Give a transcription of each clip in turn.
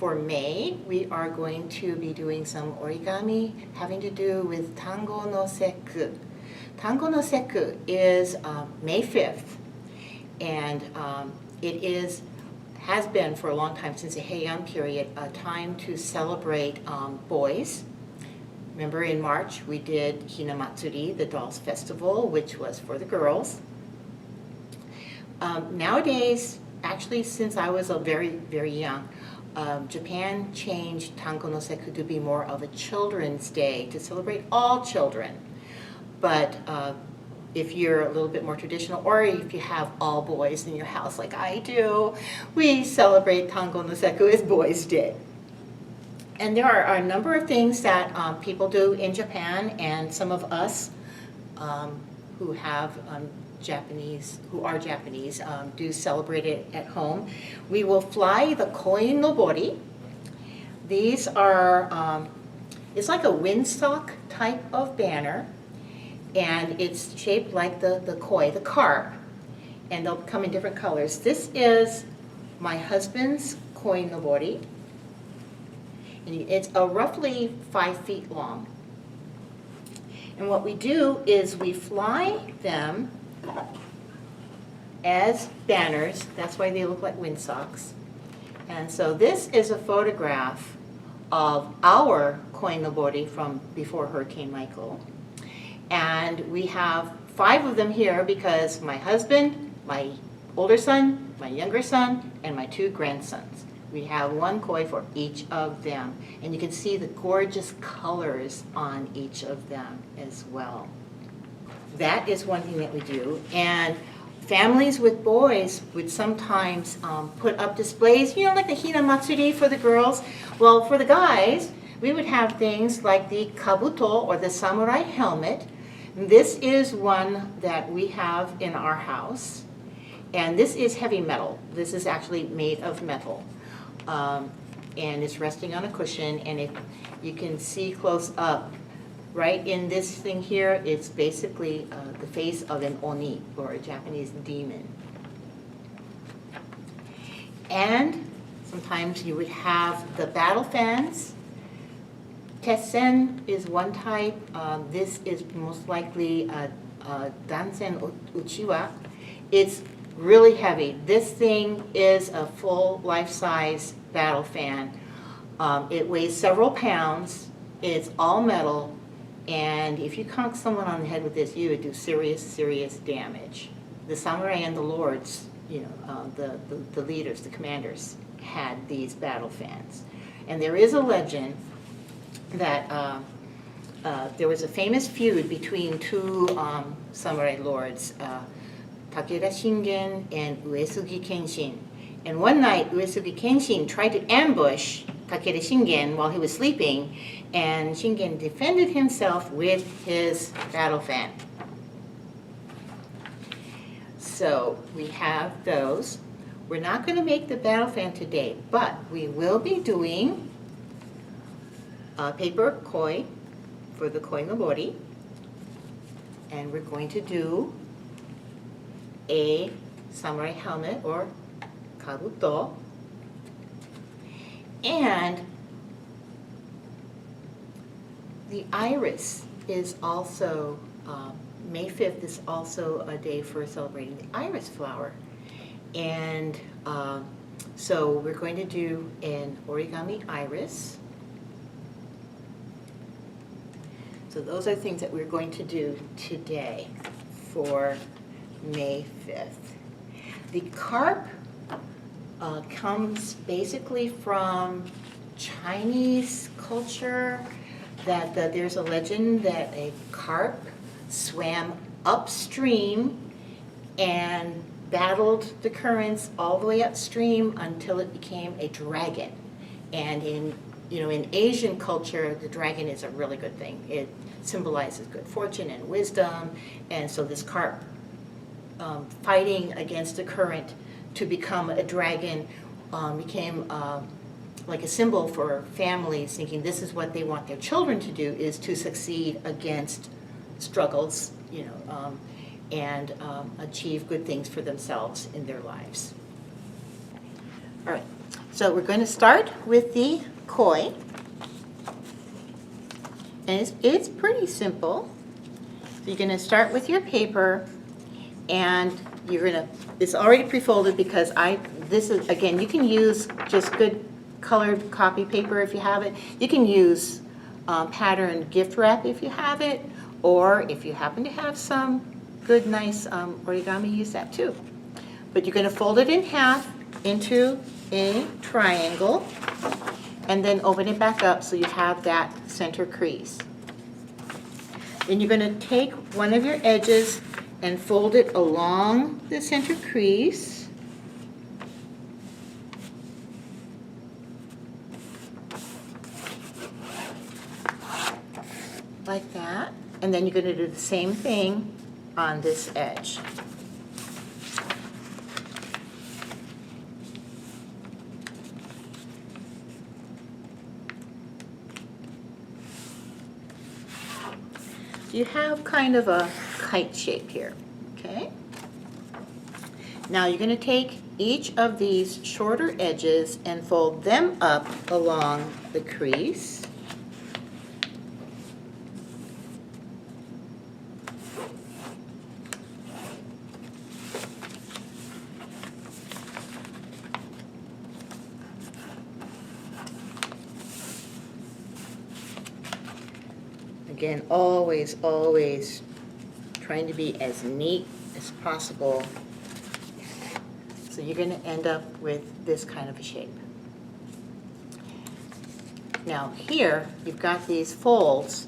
For May, we are going to be doing some origami having to do with Tango no Sekku. Tango no Sekku is May 5th, and has been for a long time, since the Heian period, a time to celebrate boys. Remember in March we did Hinamatsuri, the Dolls Festival, which was for the girls. Nowadays, actually since I was very, very young, Japan changed Tango no Sekku to be more of a children's day, to celebrate all children. But if you're a little bit more traditional, or if you have all boys in your house like I do, we celebrate Tango no Sekku as Boys' Day. And there are a number of things that people do in Japan, and some of us who are Japanese do celebrate it at home. We will fly the koi nobori. These are, it's like a windsock type of banner, and it's shaped like the koi, the carp, and they'll come in different colors. This is my husband's koi nobori, and it's roughly 5 feet long. And what we do is we fly them as banners. That's why they look like windsocks. And so this is a photograph of our koi nobori from before Hurricane Michael. And we have 5 of them here because my husband, my older son, my younger son, and my 2 grandsons. We have 1 koi for each of them. And you can see the gorgeous colors on each of them as well. That is one thing that we do. And families with boys would sometimes put up displays, you know, like the Hinamatsuri for the girls. Well, for the guys, we would have things like the kabuto, or the samurai helmet. This is one that we have in our house. And this is heavy metal. This is actually made of metal. And it's resting on a cushion, and if you can see close up, right in this thing here, it's basically the face of an oni, or a Japanese demon. And sometimes you would have the battle fans. Tessen is one type. This is most likely Dansen Uchiwa. It's really heavy. This thing is a full life-size battle fan. It weighs several pounds. It's all metal. And if you conk someone on the head with this, you would do serious, serious damage. The samurai and the lords, you know, the leaders, the commanders, had these battle fans. And there is a legend that there was a famous feud between 2 samurai lords, Takeda Shingen and Uesugi Kenshin. And one night, Uesugi Kenshin tried to ambush Takeda Shingen while he was sleeping, and Shingen defended himself with his battle fan. So we have those. We're not going to make the battle fan today, but we will be doing a paper koi for the koi nobori, and we're going to do a samurai helmet, or kabuto, and the iris is also, May 5th is also a day for celebrating the iris flower. And so we're going to do an origami iris. So those are things that we're going to do today for May 5th. The carp comes basically from Chinese culture, that there's a legend that a carp swam upstream and battled the currents all the way upstream until it became a dragon. And in Asian culture, the dragon is a really good thing. It symbolizes good fortune and wisdom, and so this carp fighting against the current to become a dragon became like a symbol for families, thinking this is what they want their children to do, is to succeed against struggles, and achieve good things for themselves in their lives. All right, So we're going to start with the koi. And it's pretty simple. So you're going to start with your paper, and you're going to, it's already pre-folded because this is, again, you can use just good colored copy paper if you have it. You can use patterned gift wrap if you have it, or if you happen to have some good, nice origami, use that too. But you're going to fold it in half into a triangle, and then open it back up so you have that center crease. Then you're going to take one of your edges and fold it along the center crease. Like that. And then you're going to do the same thing on this edge. You have kind of a kite shape here, okay? Now you're going to take each of these shorter edges and fold them up along the crease. Again, always trying to be as neat as possible. So you're going to end up with this kind of a shape. Now here, you've got these folds.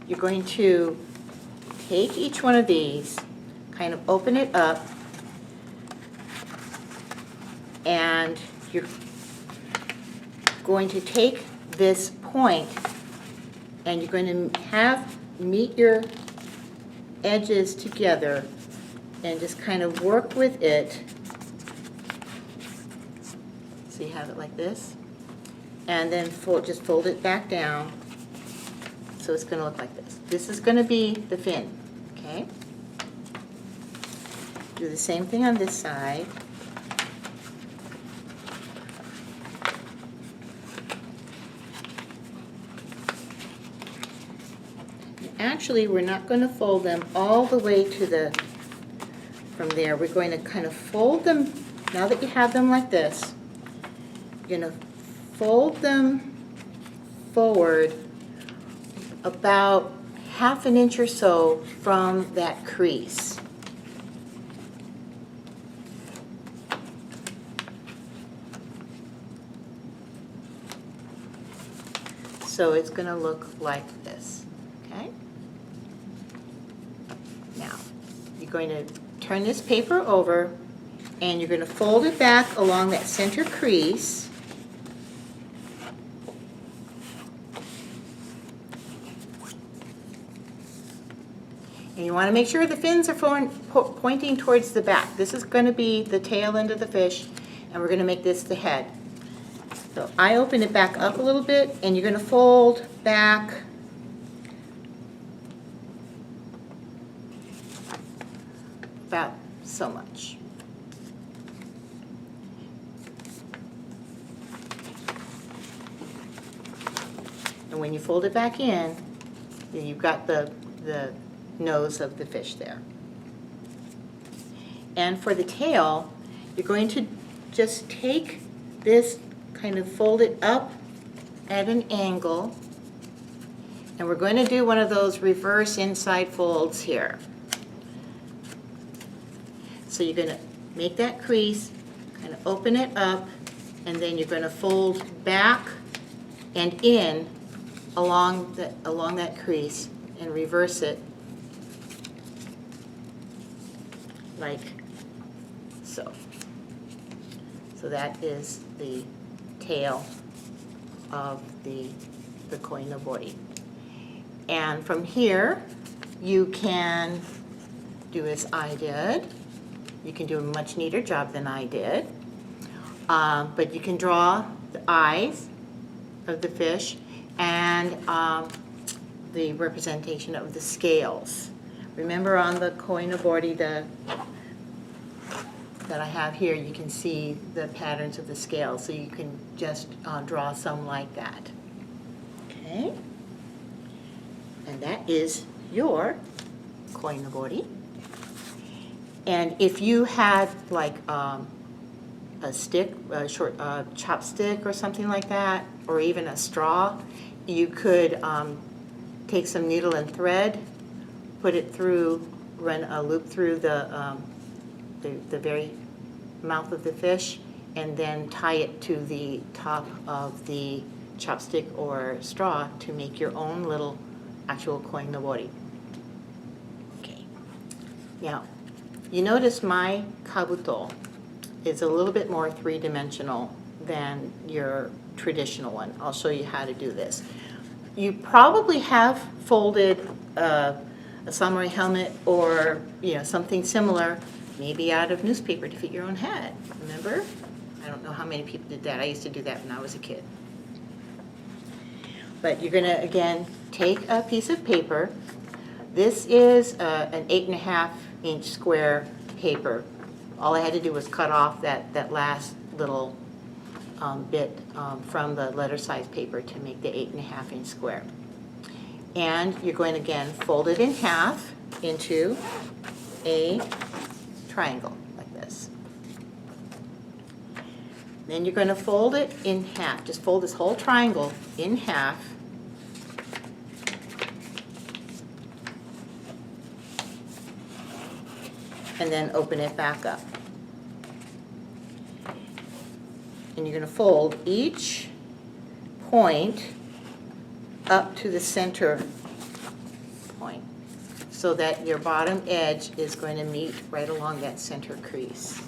You're going to take each one of these, kind of open it up, and you're going to take this point and you're going to meet your edges together and just kind of work with it. So you have it like this. And then just fold it back down. So it's going to look like this. This is going to be the fin, okay? Do the same thing on this side. Actually, we're not going to fold them all the way to from there. We're going to kind of fold them, now that you have them like this, you're going to fold them forward about ½ an inch or so from that crease. So it's going to look like this, okay? Now, you're going to turn this paper over and you're going to fold it back along that center crease. And you want to make sure the fins are pointing towards the back. This is going to be the tail end of the fish, and we're going to make this the head. So I open it back up a little bit, and you're going to fold back about so much. And when you fold it back in, then you've got the nose of the fish there. And for the tail, you're going to just take this, kind of fold it up at an angle, and we're going to do one of those reverse inside folds here. So you're going to make that crease, kind of open it up, and then you're going to fold back and in along that crease and reverse it like so. So that is the tail of the koi no bori. And from here, you can do as I did. You can do a much neater job than I did. But you can draw the eyes of the fish and the representation of the scales. Remember on the koi no bori, that I have here, you can see the patterns of the scales, so you can just draw some like that. Okay? And that is your koinobori. And if you had like a stick, a short chopstick or something like that, or even a straw, you could take some needle and thread, put it through, run a loop through the very mouth of the fish, and then tie it to the top of the chopstick or straw to make your own little actual koinobori. Okay. Now, you notice my kabuto is a little bit more three-dimensional than your traditional one. I'll show you how to do this. You probably have folded a samurai helmet or something similar, maybe out of newspaper to fit your own head. Remember? I don't know how many people did that. I used to do that when I was a kid. But you're going to, again, take a piece of paper. This is an 8.5-inch square paper. All I had to do was cut off that last little bit from the letter size paper to make the 8.5-inch square. And you're going to, again, fold it in half into a triangle like this. Then you're going to fold it in half. Just fold this whole triangle in half. And then open it back up. And you're going to fold each point up to the center point so that your bottom edge is going to meet right along that center crease.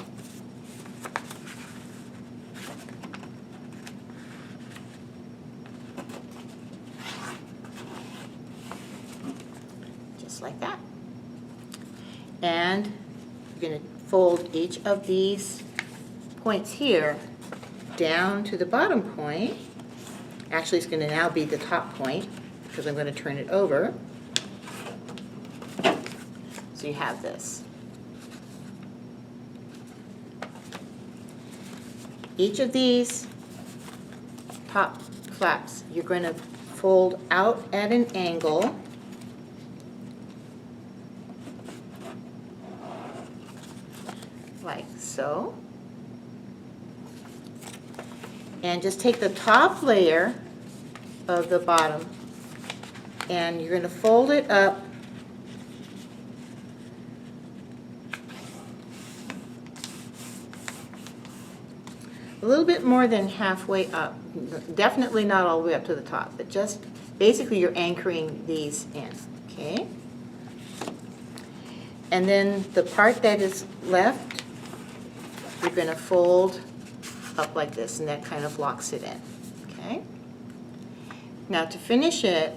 Just like that. And you're going to fold each of these points here down to the bottom point. Actually, it's going to now be the top point because I'm going to turn it over. So you have this. Each of these top flaps, you're going to fold out at an angle. Like so. And just take the top layer of the bottom and you're going to fold it up a little bit more than halfway up. Definitely not all the way up to the top, but just basically you're anchoring these in, okay? And then the part that is left, you're going to fold up like this, and that kind of locks it in, okay? Now to finish it,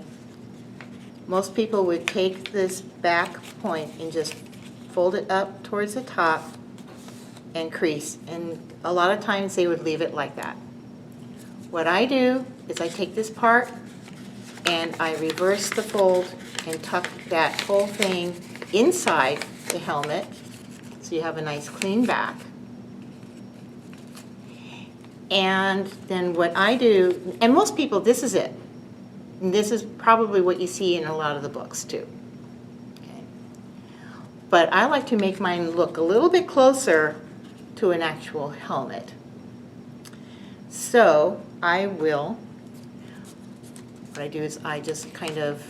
most people would take this back point and just fold it up towards the top and crease, and a lot of times they would leave it like that. What I do is I take this part and I reverse the fold and tuck that whole thing inside the helmet so you have a nice clean back. And then what I do, and most people, this is it. And this is probably what you see in a lot of the books too. Okay. But I like to make mine look a little bit closer to an actual helmet. So what I do is I just kind of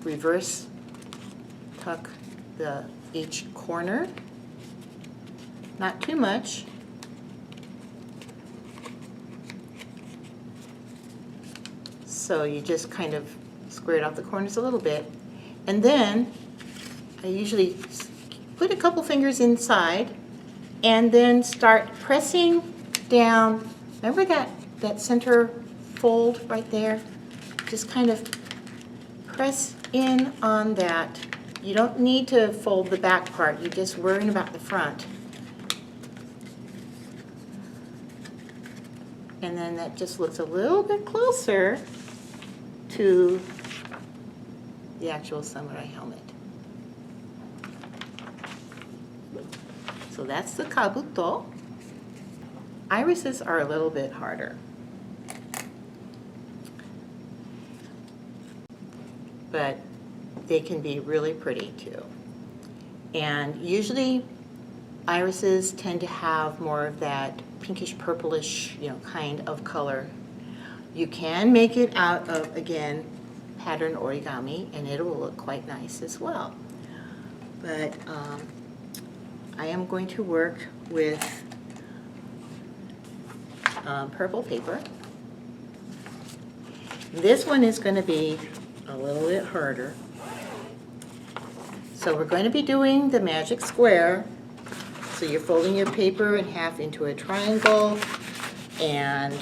reverse tuck each corner. Not too much. So you just kind of square it off the corners a little bit. And then I usually put a couple fingers inside and then start pressing down. Remember that center fold right there? Just kind of press in on that. You don't need to fold the back part. You're just worrying about the front. And then that just looks a little bit closer to the actual samurai helmet. So that's the kabuto. Irises are a little bit harder. But they can be really pretty too. And usually irises tend to have more of that pinkish purplish, kind of color. You can make it out of, again, pattern origami, and it will look quite nice as well. But I am going to work with purple paper. This one is going to be a little bit harder. So we're going to be doing the magic square. So you're folding your paper in half into a triangle and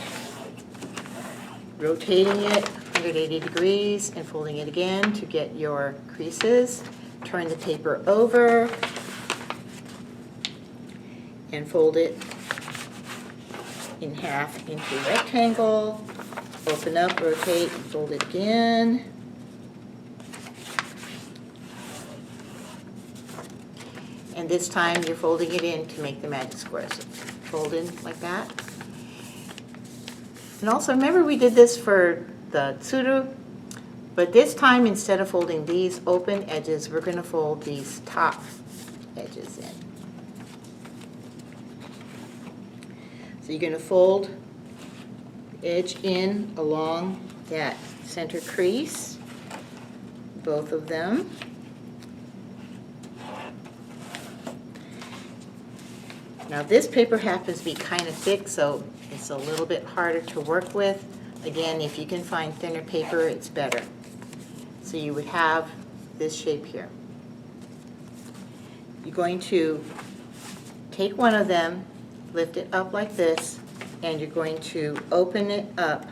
rotating it 180 degrees and folding it again to get your creases. Turn the paper over and fold it in half into a rectangle. Open up, rotate, and fold it again. And this time you're folding it in to make the magic square. So fold in like that. And also remember we did this for the tsuru, but this time instead of folding these open edges, we're going to fold these top edges in. So you're going to fold the edge in along that center crease, both of them. Now this paper happens to be kind of thick, so it's a little bit harder to work with. Again, if you can find thinner paper, it's better. So you would have this shape here. You're going to take one of them, lift it up like this, and you're going to open it up .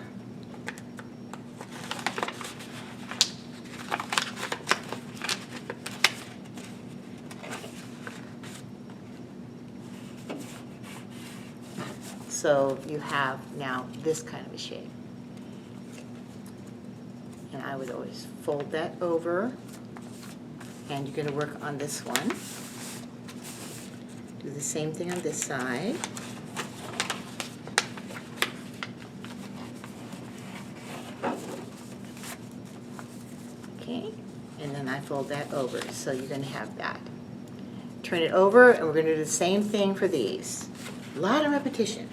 So you have now this kind of a shape. And I would always fold that over, and you're going to work on this one. Do the same thing on this side. Okay, and then I fold that over, so you're going to have that. Turn it over, and we're going to do the same thing for these. A lot of repetition.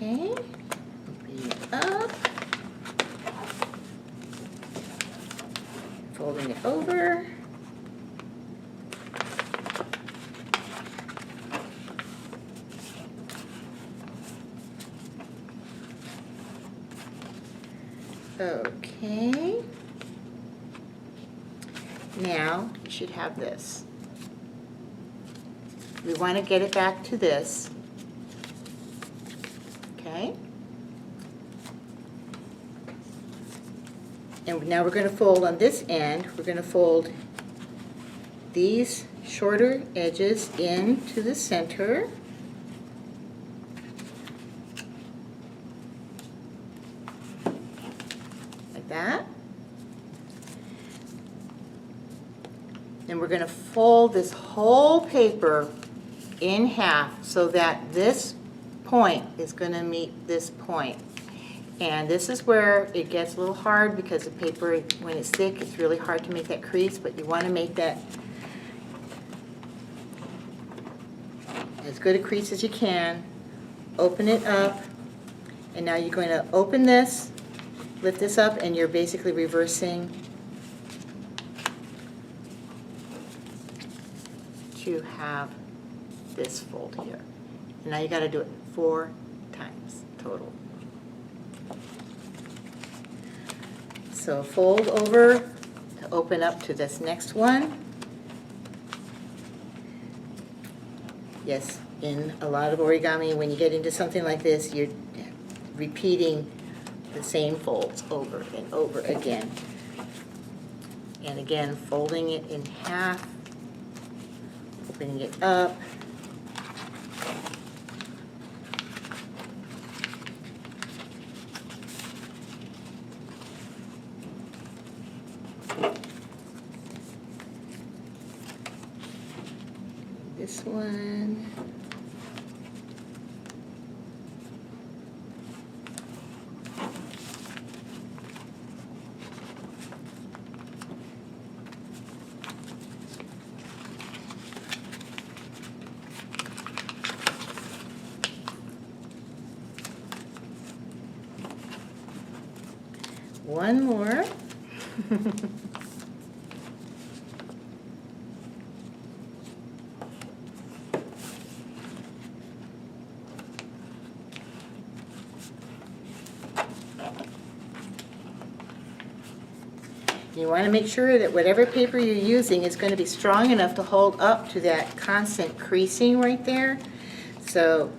Okay, opening it up, folding it over, okay, now you should have this. We want to get it back to this. Okay. And now we're going to fold on this end. We're going to fold these shorter edges into the center. Like that. And we're going to fold this whole paper in half so that this point is going to meet this point. And this is where it gets a little hard because the paper, when it's thick, it's really hard to make that crease, but you want to make that as good a crease as you can. Open it up, and now you're going to open this, lift this up, and you're basically reversing to have this fold here. And now you got to do it 4 times total. So fold over to open up to this next one. Yes, in a lot of origami, when you get into something like this, you're repeating the same folds over and over again. And again, folding it in half, opening it up, this one. One more. You want to make sure that whatever paper you're using is going to be strong enough to hold up to that constant creasing right there. So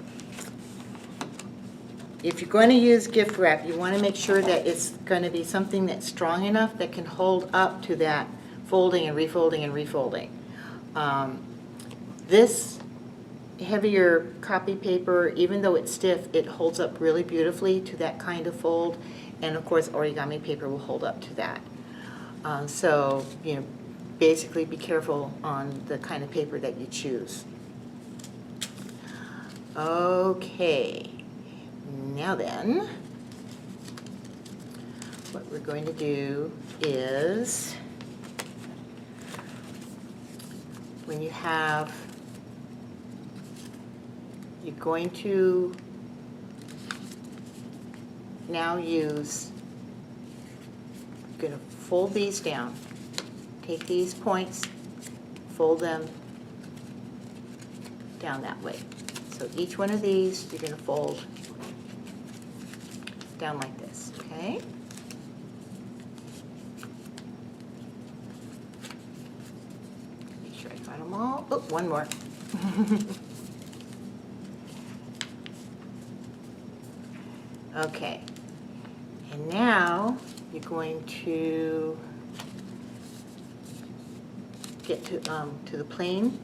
if you're going to use gift wrap, you want to make sure that it's going to be something that's strong enough that can hold up to that folding and refolding and refolding. This heavier copy paper, even though it's stiff, it holds up really beautifully to that kind of fold. And of course, origami paper will hold up to that. So, you know, basically be careful on the kind of paper that you choose. Okay, now then, what we're going to do is, when you have, you're going to now use, you're going to fold these down. Take these points, fold them down that way. So each one of these you're going to fold down like this, okay? Make sure I got them all. Oh, one more. Okay, and now you're going to get to the plane.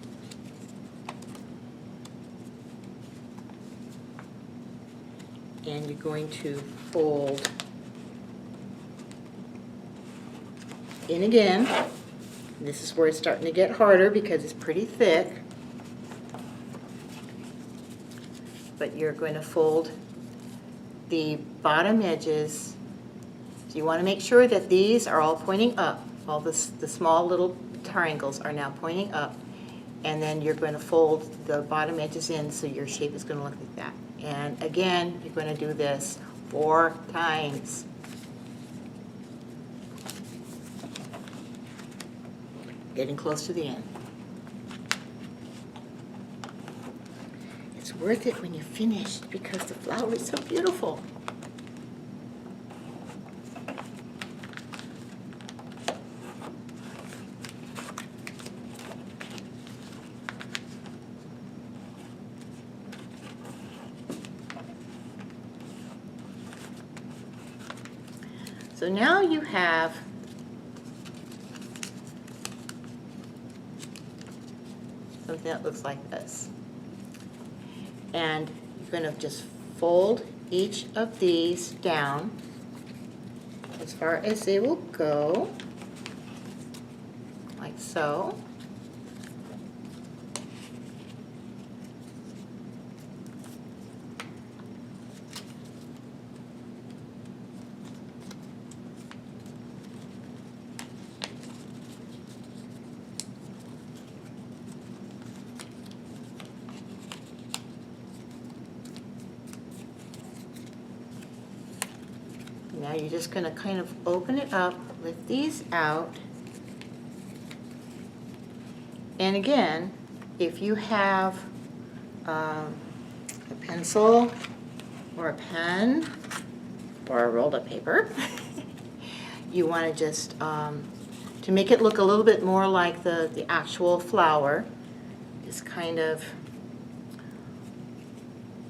And you're going to fold in again. This is where it's starting to get harder because it's pretty thick. But you're going to fold the bottom edges. So you want to make sure that these are all pointing up. All the small little triangles are now pointing up. And then you're going to fold the bottom edges in so your shape is going to look like that. And again, you're going to do this 4 times. Getting close to the end. It's worth it when you're finished because the flower is so beautiful. So now you have something that looks like this. And you're going to just fold each of these down as far as they will go, like so. Now you're just going to kind of open it up, lift these out. And again, if you have a pencil or a pen or a rolled up paper, you want to just, to make it look a little bit more like the actual flower, just kind of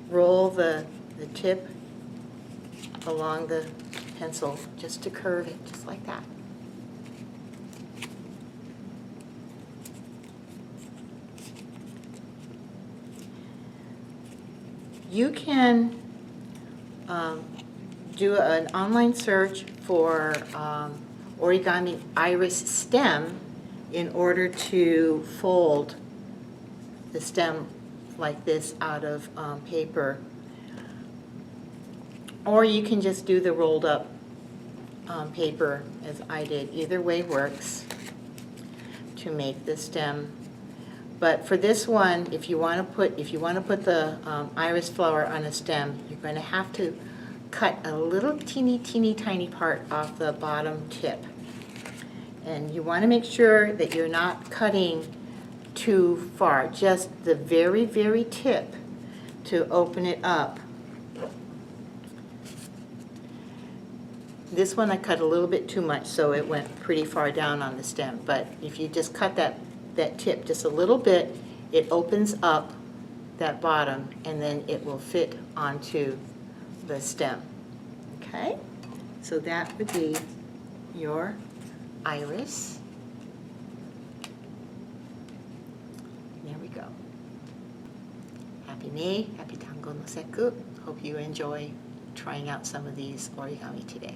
roll the tip along the pencil just to curve it, just like that. You can do an online search for origami iris stem in order to fold the stem like this out of paper. Or you can just do the rolled up paper as I did. Either way works to make the stem. But for this one, if you want to put the iris flower on a stem, you're going to have to cut a little teeny tiny part off the bottom tip. And you want to make sure that you're not cutting too far, just the very tip to open it up. This one I cut a little bit too much, so it went pretty far down on the stem. But if you just cut that tip just a little bit, it opens up that bottom, and then it will fit onto the stem. Okay? So that would be your iris. There we go. Happy May, happy Tango no Sekku. Hope you enjoy trying out some of these origami today.